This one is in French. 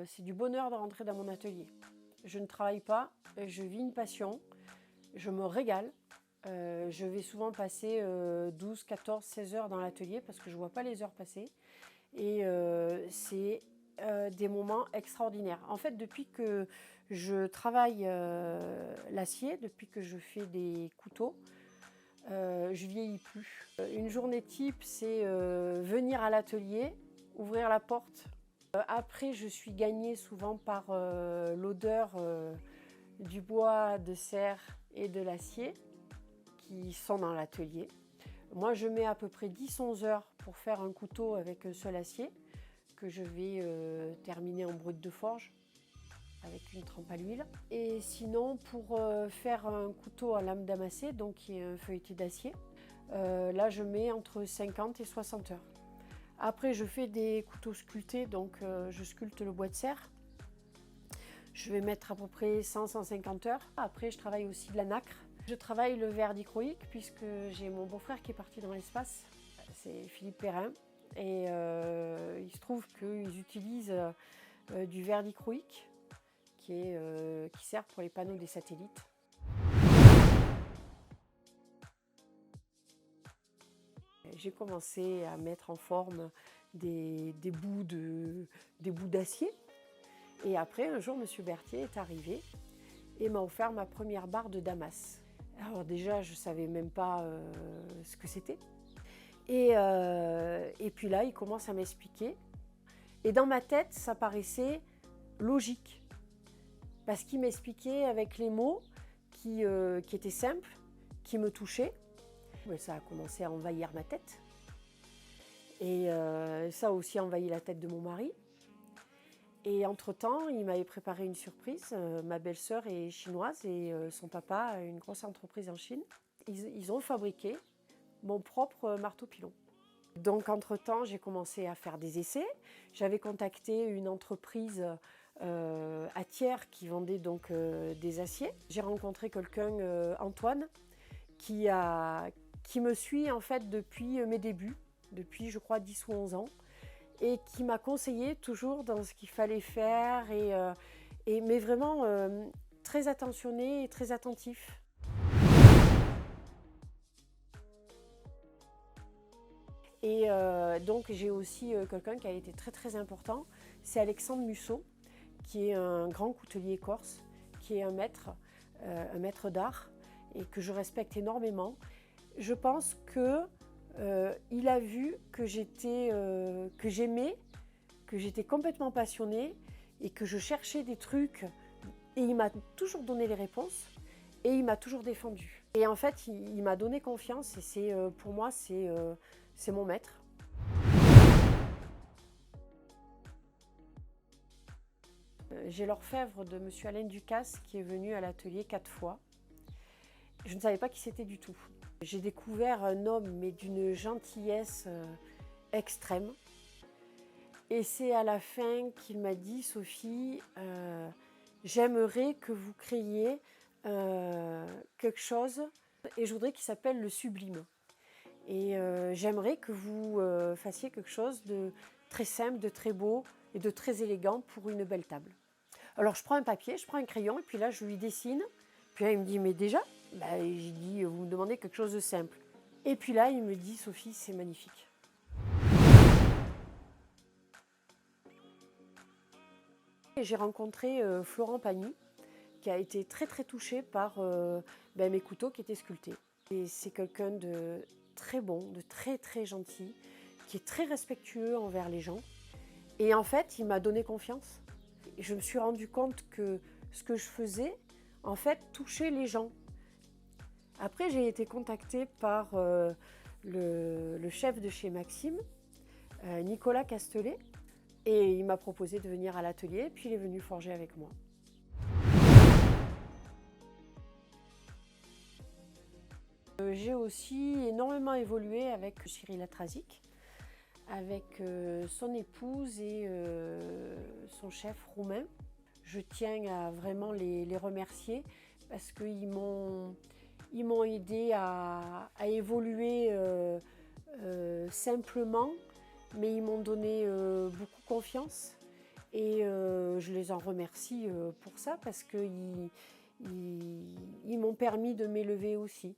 C'est du bonheur de rentrer dans mon atelier. Je ne travaille pas, je vis une passion, je me régale. Je vais souvent passer 12, 14, 16 heures dans l'atelier parce que je ne vois pas les heures passer. Et c'est des moments extraordinaires. En fait, depuis que je travaille l'acier, depuis que je fais des couteaux, je vieillis plus. Une journée type, c'est venir à l'atelier, ouvrir la porte. Après, je suis gagnée souvent par l'odeur du bois, de serre et de l'acier qui sont dans l'atelier. Moi, je mets à peu près 10-11 heures pour faire un couteau avec un seul acier que je vais terminer en brut de forge avec une trempe à l'huile. Et sinon, pour faire un couteau à lame damassée, donc qui est un feuilleté d'acier, là, je mets entre 50 et 60 heures. Après, je fais des couteaux sculptés, donc je sculpte le bois de serre. Je vais mettre à peu près 100-150 heures. Après, je travaille aussi de la nacre. Je travaille le verre dichroïque puisque j'ai mon beau-frère qui est parti dans l'espace. C'est Philippe Perrin. Et il se trouve qu'ils utilisent du verre dichroïque qui sert pour les panneaux des satellites. J'ai commencé à mettre en forme des bouts d'acier. Et après, un jour, M. Berthier est arrivé et m'a offert ma première barre de Damas. Alors déjà, je ne savais même pas ce que c'était. Et puis là, il commence à m'expliquer. Et dans ma tête, ça paraissait logique. Parce qu'il m'expliquait avec les mots qui étaient simples, qui me touchaient. Mais ça a commencé à envahir ma tête. Et ça a aussi envahi la tête de mon mari. Et entre-temps, il m'avait préparé une surprise. Ma belle-sœur est chinoise et son papa a une grosse entreprise en Chine. Ils ont fabriqué mon propre marteau-pilon. Donc entre-temps, j'ai commencé à faire des essais. J'avais contacté une entreprise à Thiers qui vendait donc des aciers. J'ai rencontré quelqu'un, Antoine, qui me suit en fait depuis mes débuts, depuis je crois 10 ou 11 ans. Et qui m'a conseillé toujours dans ce qu'il fallait faire, mais vraiment très attentionné et très attentif. Et donc j'ai aussi quelqu'un qui a été très très important, c'est Alexandre Musso, qui est un grand coutelier corse, qui est un maître d'art et que je respecte énormément. Je pense que il a vu que j'aimais, que j'étais complètement passionnée et que je cherchais des trucs et il m'a toujours donné les réponses et il m'a toujours défendue. Et en fait, il m'a donné confiance et pour moi, c'est mon maître. J'ai l'orfèvre de M. Alain Ducasse qui est venu à l'atelier 4 fois. Je ne savais pas qui c'était du tout. J'ai découvert un homme, mais d'une gentillesse extrême. Et c'est à la fin qu'il m'a dit, Sophie, j'aimerais que vous créiez quelque chose et je voudrais qu'il s'appelle le sublime. Et j'aimerais que vous fassiez quelque chose de très simple, de très beau et de très élégant pour une belle table. Alors je prends un papier, je prends un crayon et puis là je lui dessine. Puis là il me dit, mais déjà? J'ai dit, vous me demandez quelque chose de simple. Et puis là, il me dit, Sophie, c'est magnifique. J'ai rencontré Florent Pagny, qui a été très très touché par mes couteaux qui étaient sculptés. Et c'est quelqu'un de très bon, de très très gentil, qui est très respectueux envers les gens. Et en fait, il m'a donné confiance. Et je me suis rendu compte que ce que je faisais, en fait, touchait les gens. Après, j'ai été contactée par le chef de chez Maxime, Nicolas Castelet, et il m'a proposé de venir à l'atelier, puis il est venu forger avec moi. J'ai aussi énormément évolué avec Cyril Atrazik, avec son épouse et son chef roumain. Je tiens à vraiment les remercier parce qu'ils m'ont aidé à évoluer simplement, mais ils m'ont donné beaucoup confiance Et je les en remercie pour ça parce qu'ils m'ont permis de m'élever aussi.